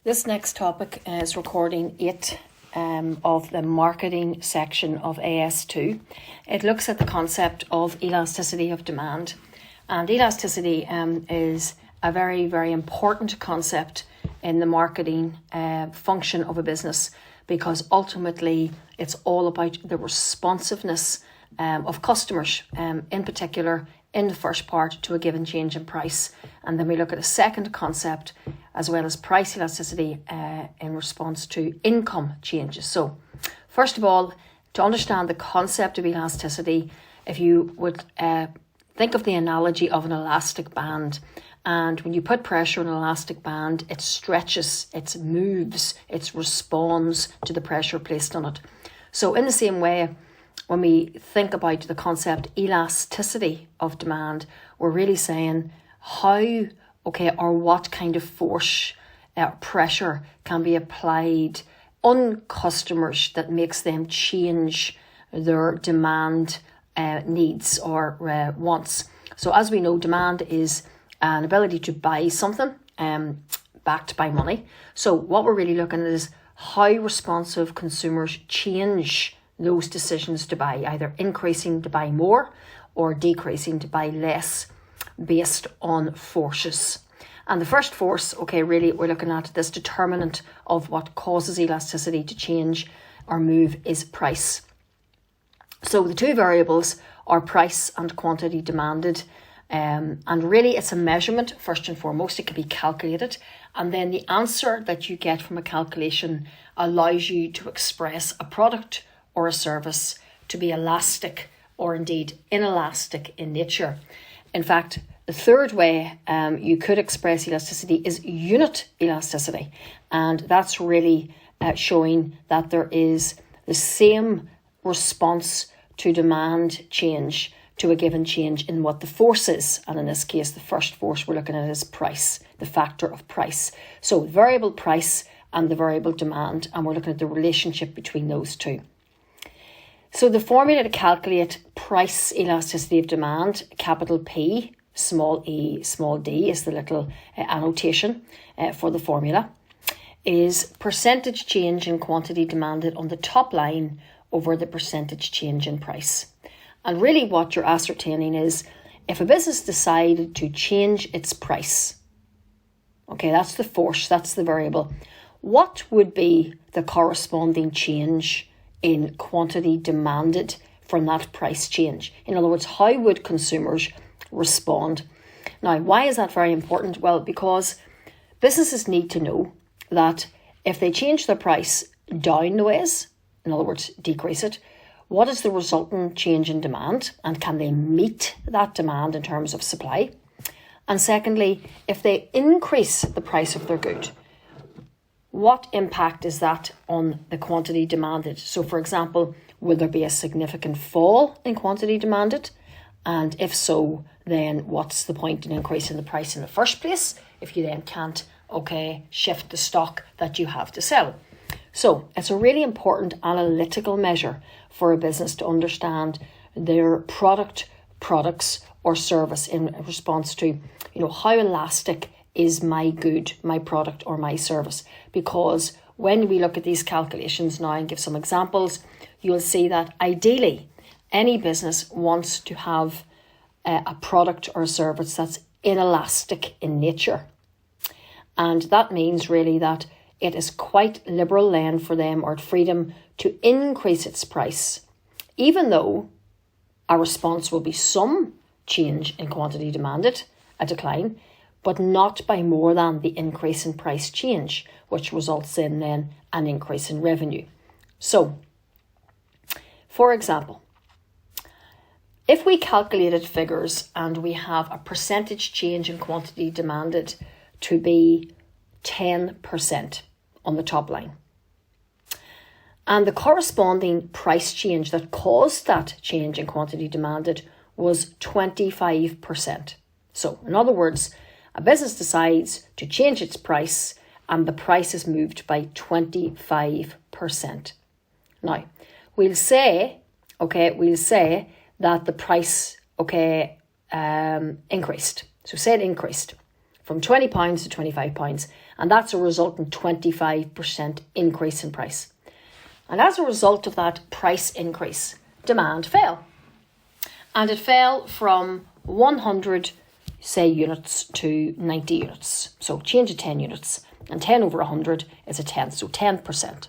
This next topic is recording 8 of the marketing section of AS2. It looks at the concept of elasticity of demand. And elasticity is a very, very important concept in the marketing function of a business, because ultimately it's all about the responsiveness of customers, in particular in the first part to a given change in price. And then we look at a second concept as well as price elasticity in response to income changes. So first of all, to understand the concept of elasticity, if you would think of the analogy of an elastic band, and when you put pressure on an elastic band, it stretches, it moves, it responds to the pressure placed on it. So in the same way, when we think about the concept elasticity of demand, we're really saying how, or what kind of force or pressure can be applied on customers that makes them change their demand needs or wants. So as we know, demand is an ability to buy something backed by money. So what we're really looking at is how responsive consumers change those decisions to buy, either increasing to buy more or decreasing to buy less based on forces. And the first force, really we're looking at this determinant of what causes elasticity to change or move is price. So the two variables are price and quantity demanded. And really it's a measurement first and foremost. It can be calculated, and then the answer that you get from a calculation allows you to express a product or a service to be elastic or indeed inelastic in nature. In fact, the third way you could express elasticity is unit elasticity, and that's really showing that there is the same response to demand change to a given change in what the force is. And in this case, the first force we're looking at is price, the factor of price. So variable price and the variable demand, and we're looking at the relationship between those two. So the formula to calculate price elasticity of demand, capital P, small e, small d is the little annotation for the formula, is percentage change in quantity demanded on the top line over the percentage change in price. And really what you're ascertaining is if a business decided to change its price, that's the force, that's the variable, what would be the corresponding change in quantity demanded from that price change? In other words, how would consumers respond? Now, why is that very important? Well, because businesses need to know that if they change their price down the ways, in other words, decrease it, what is the resultant change in demand, and can they meet that demand in terms of supply? And secondly, if they increase the price of their good, what impact is that on the quantity demanded? So, for example, will there be a significant fall in quantity demanded? And if so, then what's the point in increasing the price in the first place if you then can't, shift the stock that you have to sell? So it's a really important analytical measure for a business to understand their products or service in response to, how elastic is my good, my product or my service. Because when we look at these calculations now and give some examples, you'll see that ideally any business wants to have a product or a service that's inelastic in nature. And that means really that it is quite liberal then for them, or freedom to increase its price, even though a response will be some change in quantity demanded, a decline, but not by more than the increase in price change, which results in then an increase in revenue. So, for example, if we calculated figures and we have a percentage change in quantity demanded to be 10% on the top line, and the corresponding price change that caused that change in quantity demanded was 25%. So, in other words, a business decides to change its price and the price is moved by 25%. Now, we'll say that the price, increased. So say it increased from £20 to £25, and that's a resultant 25% increase in price. And as a result of that price increase, demand fell. And it fell from 100, say, units to 90 units. So change of 10 units. And 10 over 100 is a tenth, so 10%.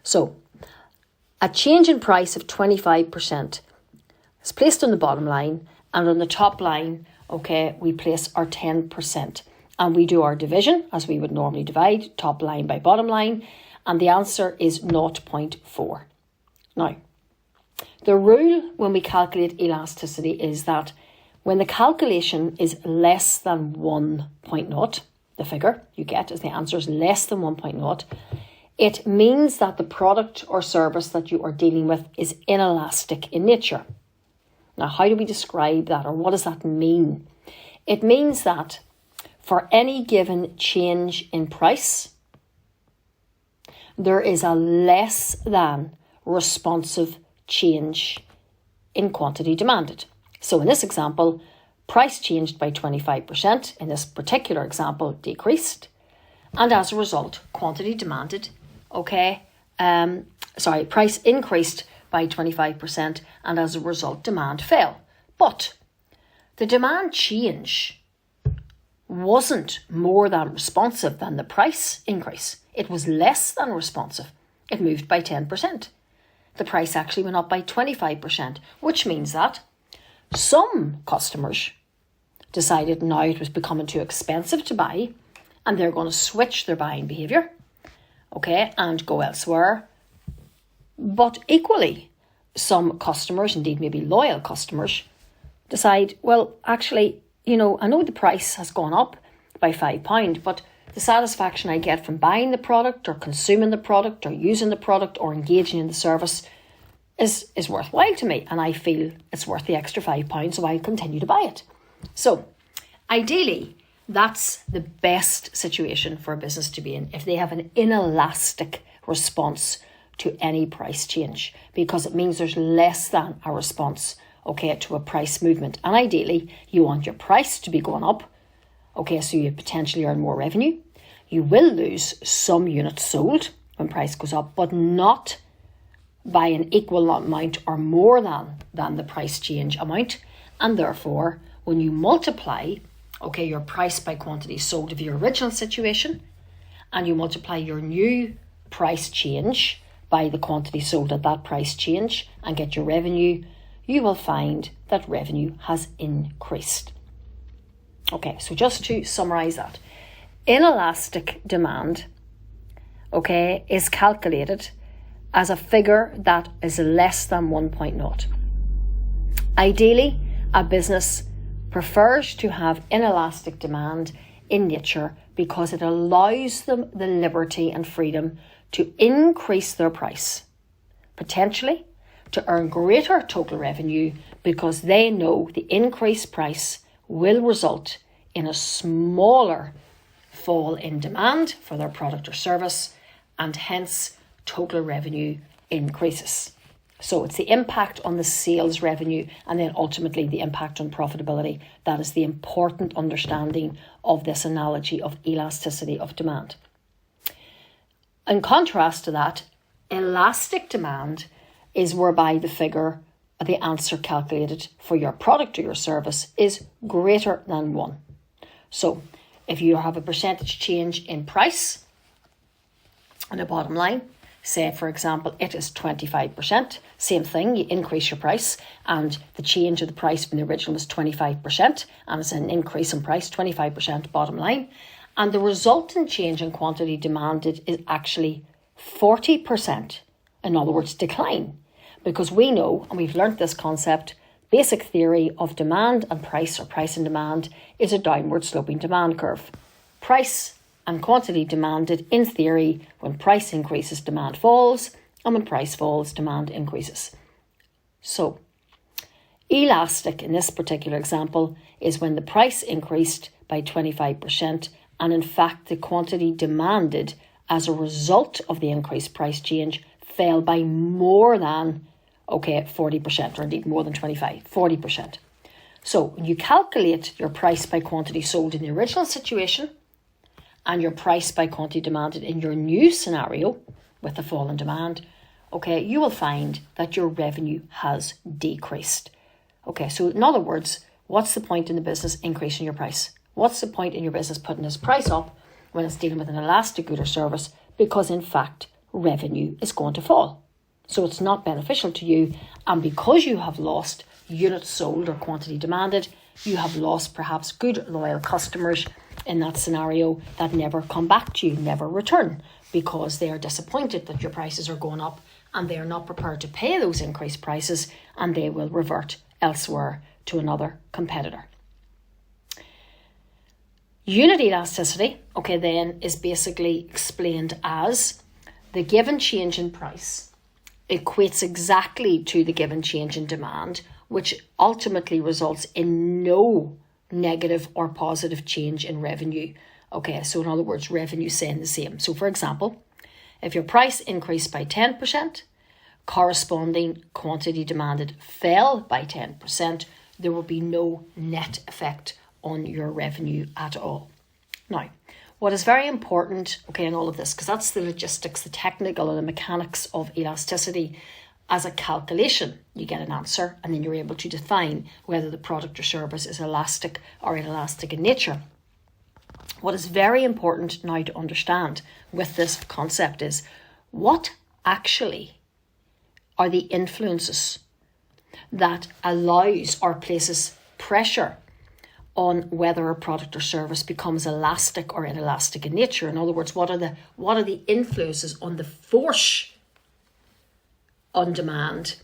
So a change in price of 25% is placed on the bottom line, and on the top line, okay, we place our 10%. And we do our division as we would normally divide top line by bottom line, and the answer is 0.4. Now, the rule when we calculate elasticity is that when the calculation is less than 1.0, the figure you get as the answer is less than 1.0, it means that the product or service that you are dealing with is inelastic in nature. Now, how do we describe that, or what does that mean? It means that for any given change in price, there is a less than responsive change in quantity demanded. So in this example, price changed by 25%. In this particular example, decreased. And as a result, quantity demanded, price increased by 25%, and as a result, demand fell. But the demand change wasn't more than responsive than the price increase. It was less than responsive. It moved by 10%. The price actually went up by 25%, which means that some customers decided now it was becoming too expensive to buy, and they're going to switch their buying behaviour, and go elsewhere. But equally, some customers, indeed maybe loyal customers, decide, well, actually, I know the price has gone up by £5, but the satisfaction I get from buying the product or consuming the product or using the product or engaging in the service is worthwhile to me, and I feel it's worth the extra £5, so I'll continue to buy it. So ideally, that's the best situation for a business to be in if they have an inelastic response to any price change, because it means there's less than a response, to a price movement. And ideally, you want your price to be going up, so you potentially earn more revenue. You will lose some units sold when price goes up, but not by an equal amount or more than the price change amount. And therefore, when you multiply, your price by quantity sold of your original situation, and you multiply your new price change by the quantity sold at that price change and get your revenue, you will find that revenue has increased. So just to summarise that, inelastic demand, is calculated as a figure that is less than 1.0. Ideally, a business prefers to have inelastic demand in nature because it allows them the liberty and freedom to increase their price, potentially to earn greater total revenue, because they know the increased price will result in a smaller fall in demand for their product or service, and hence total revenue increases. So it's the impact on the sales revenue and then ultimately the impact on profitability. That is the important understanding of this analogy of elasticity of demand. In contrast to that, elastic demand is whereby the figure, the answer calculated for your product or your service is greater than 1. So if you have a percentage change in price on the bottom line, say, for example, it is 25%. Same thing, you increase your price and the change of the price from the original was 25%, and it's an increase in price, 25% bottom line. And the resultant change in quantity demanded is actually 40%. In other words, decline. Because we know, and we've learnt this concept, basic theory of demand and price, or price and demand, is a downward sloping demand curve. Price and quantity demanded, in theory, when price increases, demand falls, and when price falls, demand increases. So, elastic in this particular example is when the price increased by 25%, and in fact the quantity demanded as a result of the increased price change fell by more than 40%, or indeed more than 40%. So when you calculate your price by quantity sold in the original situation and your price by quantity demanded in your new scenario with the fall in demand, okay, you will find that your revenue has decreased. Okay, so in other words, what's the point in the business increasing your price? What's the point in your business putting this price up when it's dealing with an elastic good or service? Because in fact, revenue is going to fall. So it's not beneficial to you. And because you have lost units sold or quantity demanded, you have lost perhaps good loyal customers in that scenario that never come back to you, never return, because they are disappointed that your prices are going up and they are not prepared to pay those increased prices, and they will revert elsewhere to another competitor. Unit elasticity, okay, then is basically explained as the given change in price equates exactly to the given change in demand, which ultimately results in no negative or positive change in revenue. Okay, so in other words, revenue staying the same. So for example, if your price increased by 10%, corresponding quantity demanded fell by 10%, there will be no net effect on your revenue at all. Now, what is very important, okay, in all of this, because that's the logistics, the technical and the mechanics of elasticity. As a calculation, you get an answer and then you're able to define whether the product or service is elastic or inelastic in nature. What is very important now to understand with this concept is what actually are the influences that allows or places pressure on whether a product or service becomes elastic or inelastic in nature. In other words, what are the influences on the force on demand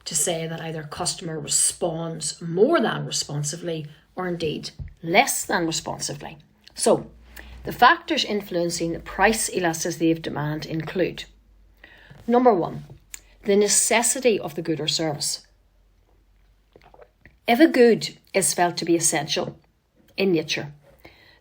to say that either customer responds more than responsively or indeed less than responsively. So the factors influencing the price elasticity of demand include: number one, the necessity of the good or service. If a good is felt to be essential in nature,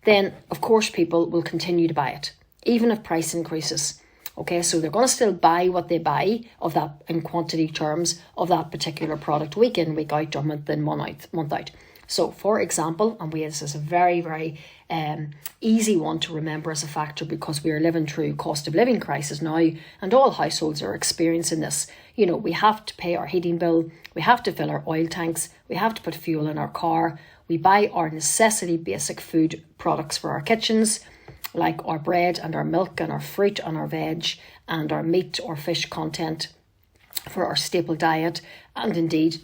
then of course people will continue to buy it, even if price increases. Okay, so they're going to still buy what they buy of that in quantity terms of that particular product week in, week out, or month in, month out. So for example, and this is a very, very easy one to remember as a factor because we are living through cost of living crisis now and all households are experiencing this. You know, we have to pay our heating bill, we have to fill our oil tanks, we have to put fuel in our car, we buy our necessity basic food products for our kitchens, like our bread and our milk and our fruit and our veg and our meat or fish content for our staple diet, and indeed,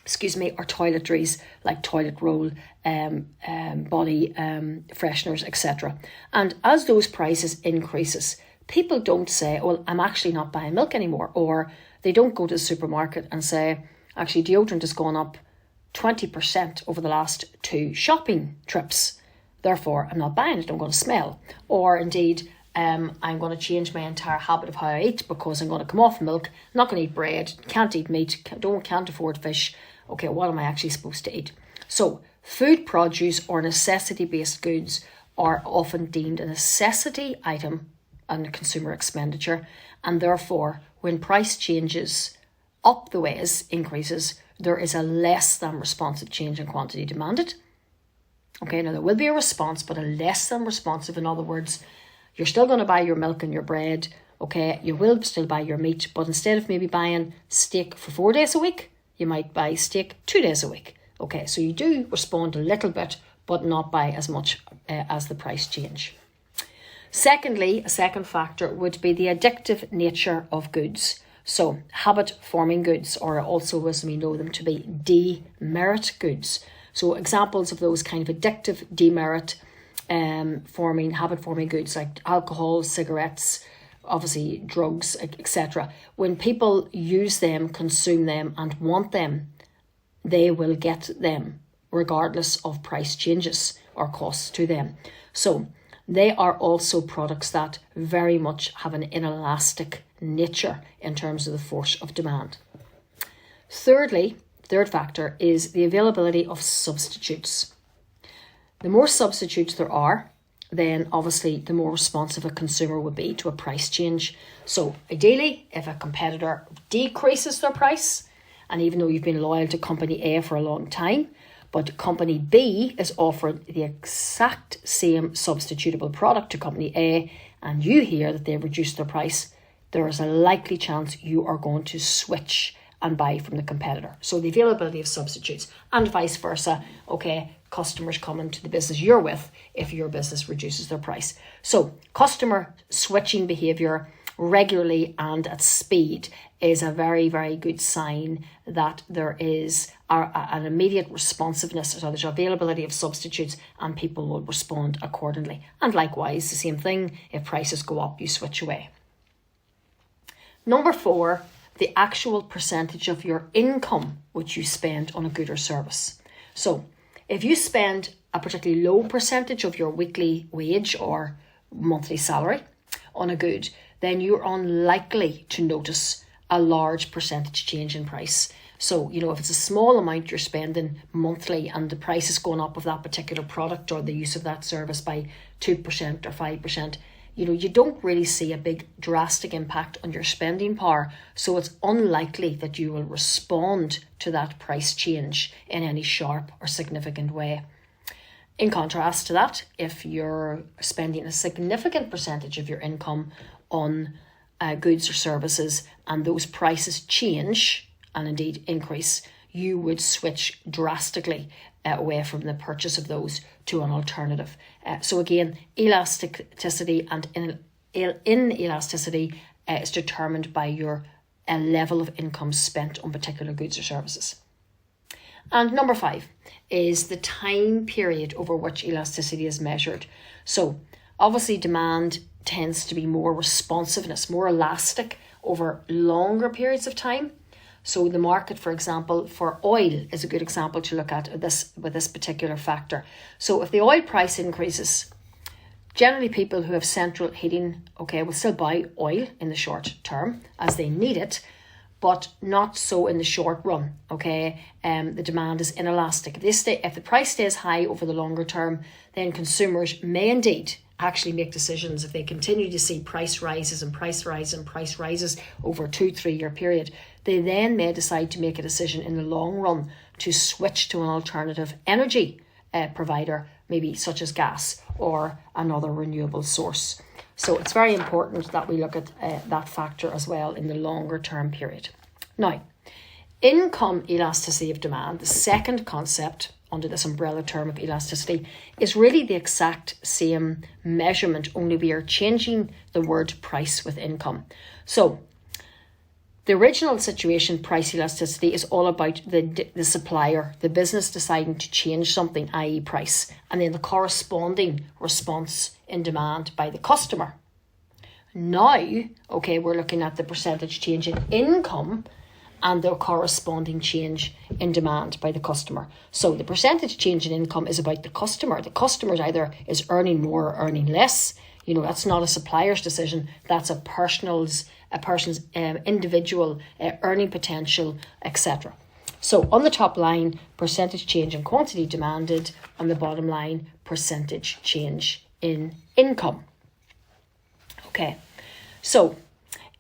our toiletries like toilet roll, body fresheners, etc. And as those prices increases, people don't say, well, I'm actually not buying milk anymore, or they don't go to the supermarket and say, actually deodorant has gone up 20% over the last 2 shopping trips. Therefore, I'm not buying it, I'm going to smell. Or indeed, I'm going to change my entire habit of how I eat because I'm going to come off milk, not going to eat bread, can't eat meat, can't afford fish. Okay, what am I actually supposed to eat? So, food produce or necessity-based goods are often deemed a necessity item and consumer expenditure, and therefore, when price changes up the ways, increases, there is a less than responsive change in quantity demanded. Okay, now there will be a response, but a less than responsive. In other words, you're still going to buy your milk and your bread. Okay, you will still buy your meat, but instead of maybe buying steak for 4 days a week, you might buy steak 2 days a week. Okay, so you do respond a little bit, but not by as much as the price change. Secondly, a second factor would be the addictive nature of goods. So habit-forming goods, or also as we know them to be demerit goods. So examples of those kind of addictive demerit habit-forming goods like alcohol, cigarettes, obviously drugs, etc. When people use them, consume them and want them, they will get them regardless of price changes or costs to them. So they are also products that very much have an inelastic nature in terms of the force of demand. Thirdly, third factor is the availability of substitutes. The more substitutes there are, then obviously the more responsive a consumer would be to a price change. So ideally, if a competitor decreases their price, and even though you've been loyal to company A for a long time, but company B is offering the exact same substitutable product to company A, and you hear that they've reduced their price, there is a likely chance you are going to switch and buy from the competitor. So the availability of substitutes, and vice versa. Okay, customers coming to the business you're with if your business reduces their price. So customer switching behaviour regularly and at speed is a very, very good sign that there is an immediate responsiveness, so there's availability of substitutes and people will respond accordingly. And likewise, the same thing, if prices go up, you switch away. Number 4, the actual percentage of your income which you spend on a good or service. So if you spend a particularly low percentage of your weekly wage or monthly salary on a good, then you're unlikely to notice a large percentage change in price. So, if it's a small amount you're spending monthly and the price is going up of that particular product or the use of that service by 2% or 5%, you don't really see a big drastic impact on your spending power. So it's unlikely that you will respond to that price change in any sharp or significant way. In contrast to that, if you're spending a significant percentage of your income on goods or services and those prices change and indeed increase, you would switch drastically away from the purchase of those to an alternative. So again, elasticity and inelasticity is determined by your level of income spent on particular goods or services. And number 5 is the time period over which elasticity is measured. So obviously demand tends to be more responsiveness, more elastic over longer periods of time. So the market, for example, for oil is a good example to look at with this particular factor. So if the oil price increases, generally people who have central heating, will still buy oil in the short term as they need it, but not so in the short run. The demand is inelastic. If the price stays high over the longer term, then consumers may indeed actually make decisions if they continue to see price rises over a 2-3 year period. They then may decide to make a decision in the long run to switch to an alternative energy provider, maybe such as gas or another renewable source. So it's very important that we look at that factor as well in the longer term period. Now, income elasticity of demand, the second concept under this umbrella term of elasticity, is really the exact same measurement, only we are changing the word price with income. So the original situation, price elasticity, is all about the supplier, the business deciding to change something, i.e. price, and then the corresponding response in demand by the customer. Now, we're looking at the percentage change in income and the corresponding change in demand by the customer. So the percentage change in income is about the customer. The customer either is earning more or earning less. That's not a supplier's decision. That's a person's individual earning potential, etc. So on the top line, percentage change in quantity demanded. On the bottom line, percentage change in income. So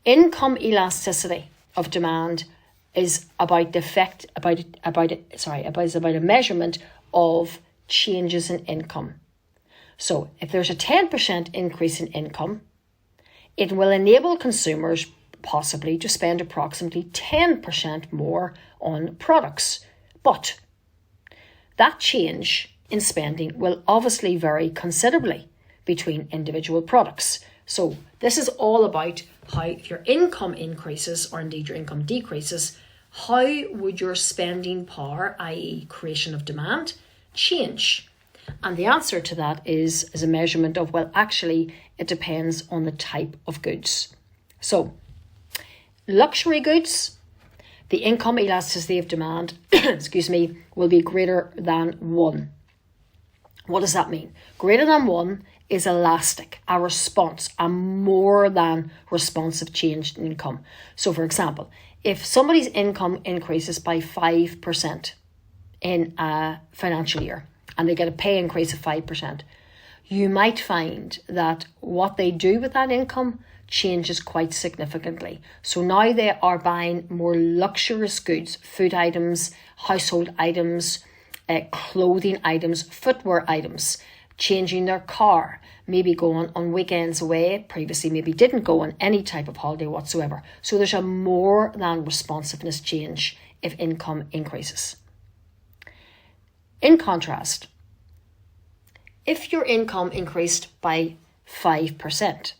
income elasticity of demand is about the effect, about a measurement of changes in income. So if there's a 10% increase in income, it will enable consumers possibly to spend approximately 10% more on products. But that change in spending will obviously vary considerably between individual products. So this is all about how, if your income increases or indeed your income decreases, how would your spending power, i.e. creation of demand, change? And the answer to that is a measurement of, actually, it depends on the type of goods. So luxury goods, the income elasticity of demand, will be greater than 1. What does that mean? Greater than 1 is elastic, a response, a more than responsive change in income. So for example, if somebody's income increases by 5% in a financial year and they get a pay increase of 5%, you might find that what they do with that income changes quite significantly. So now they are buying more luxurious goods, food items, household items, clothing items, footwear items, changing their car, maybe going on weekends away, previously maybe didn't go on any type of holiday whatsoever. So there's a more than responsiveness change if income increases. In contrast, if your income increased by 5%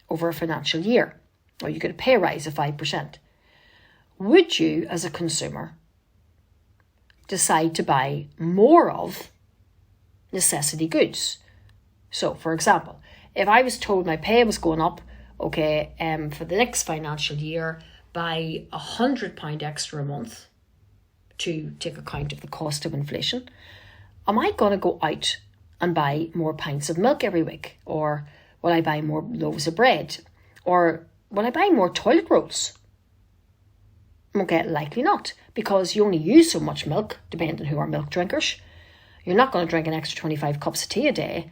over a financial year, or you get a pay rise of 5%, would you as a consumer decide to buy more of necessity goods? So, for example, if I was told my pay was going up, for the next financial year by £100 extra a month to take account of the cost of inflation, am I going to go out and buy more pints of milk every week? Or will I buy more loaves of bread? Or will I buy more toilet rolls? Okay, likely not, because you only use so much milk, depending on who are milk drinkers. You're not going to drink an extra 25 cups of tea a day.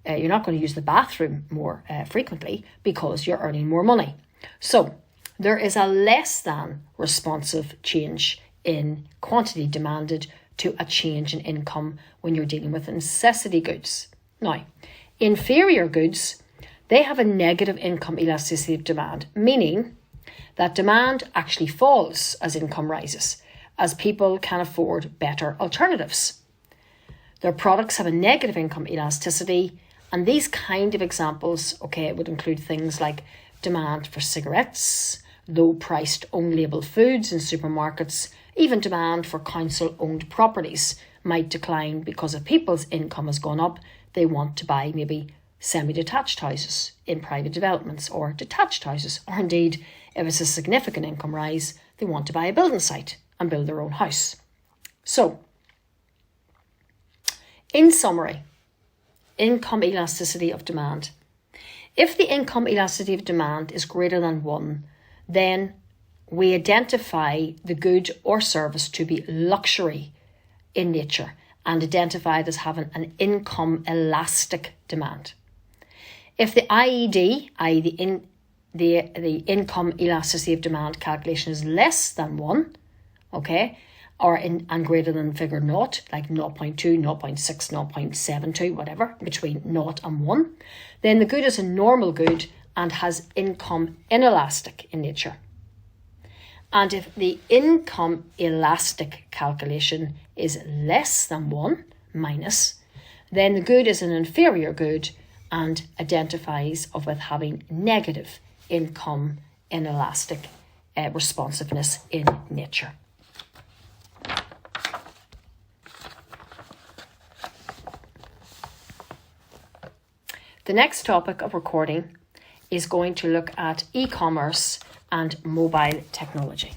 You're not going to use the bathroom more frequently because you're earning more money. So there is a less than responsive change in quantity demanded to a change in income when you're dealing with necessity goods. Now, inferior goods, they have a negative income elasticity of demand, meaning that demand actually falls as income rises, as people can afford better alternatives. Their products have a negative income elasticity, and these kind of examples, would include things like demand for cigarettes, low-priced own-label foods in supermarkets, even demand for council-owned properties might decline because if people's income has gone up, they want to buy maybe semi-detached houses in private developments or detached houses, or indeed, if it's a significant income rise, they want to buy a building site and build their own house. So, in summary, income elasticity of demand. If the income elasticity of demand is greater than 1, then we identify the good or service to be luxury in nature and identify it as having an income elastic demand. If the IED, i.e. the income elasticity of demand calculation is less than 1, and greater than figure 0, like 0.2, 0.6, 0.72, whatever, between 0 and 1, then the good is a normal good and has income inelastic in nature. And if the income elastic calculation is less than 1, minus, then the good is an inferior good and identifies with having negative income inelastic responsiveness in nature. The next topic of recording is going to look at e-commerce and mobile technology.